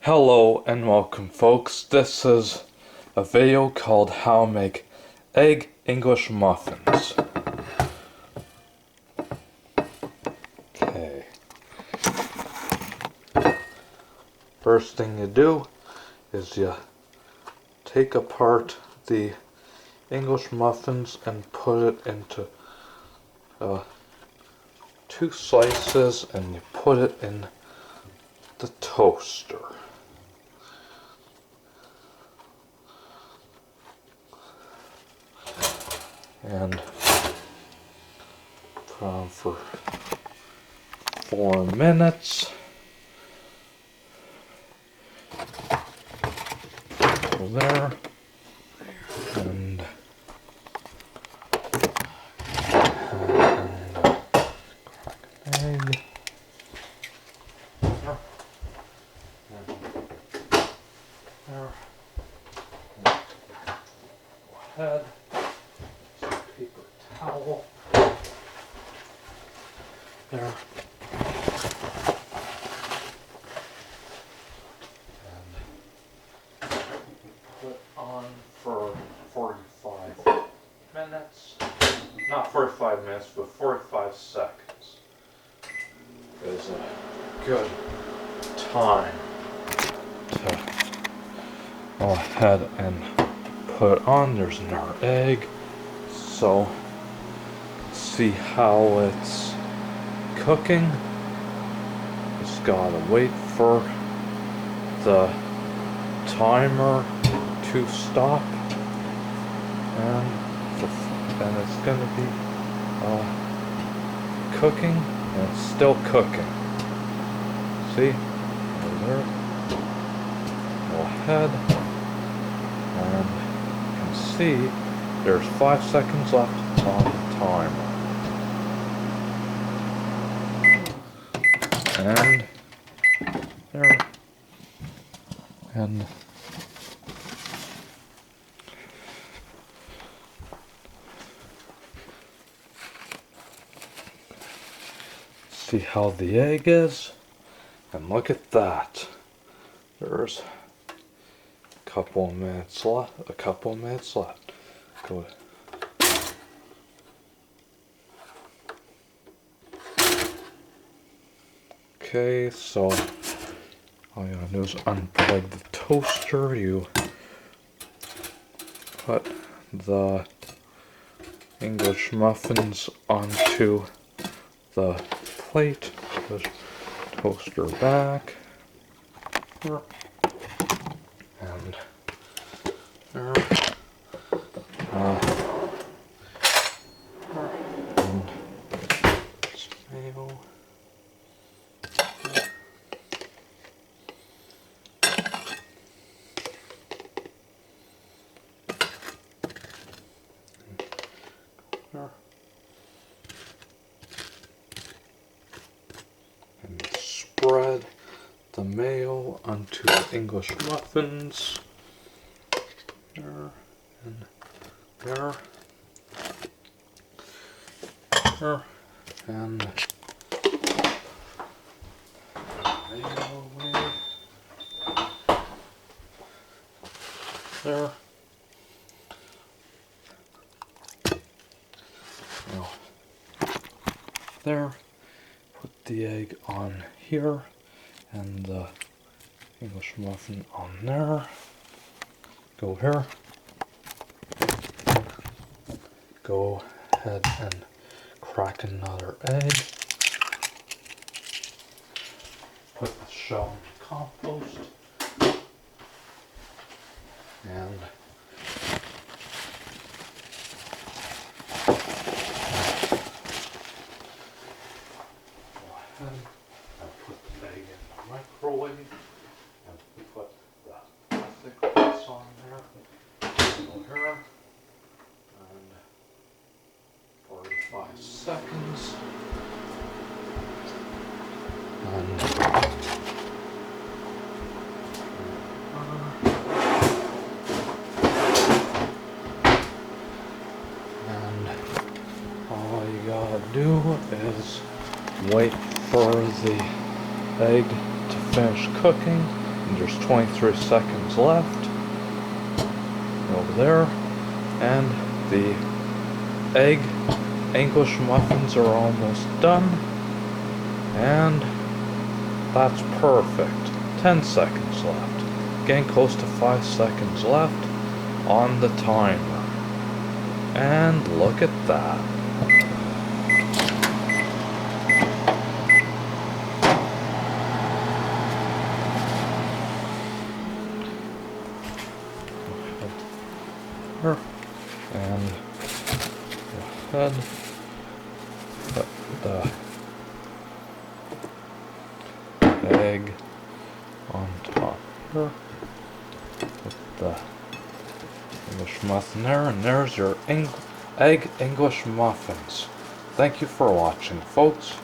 Hello and welcome folks, this is a video called How to Make Egg English Muffins. Okay. First thing you do is you take apart the English muffins and put it into two slices and you put it in the toaster. And put on for 4 minutes. Go there. And crack an egg. There. Go ahead. Paper towel. There. And put on for 45 minutes. Not 45 minutes, but 45 seconds is a good time to go ahead and put on. There's our egg. So, see how it's cooking. Just gotta wait for the timer to stop, and it's gonna be cooking, and it's still cooking. See, there. Go ahead, and you can see there's 5 seconds left on the timer. And there. And see how the egg is. And look at that. There's a couple of minutes left. Go. Okay, so all you gotta do is unplug the toaster. You put the English muffins onto the plate. Push toaster back. And there. Mayo. And spread the mayo onto the English muffins. There and there. There. And mayo away. There. Now, there. Put the egg on here and the English muffin on there. Go here. Go ahead and crack another egg. Put the shell in the compost. And put the egg in the microwave and put the plastic bits on there. Go here and 45 seconds. And all you gotta do is wait for the egg to finish cooking, And there's 23 seconds left. Over there. And the Egg English muffins are almost done. And that's perfect. 10 seconds left. Getting close to 5 seconds left on the timer. And look at that. And go ahead, put the egg on top here, put the English muffin there, and there's your Egg English muffins. Thank you for watching, folks.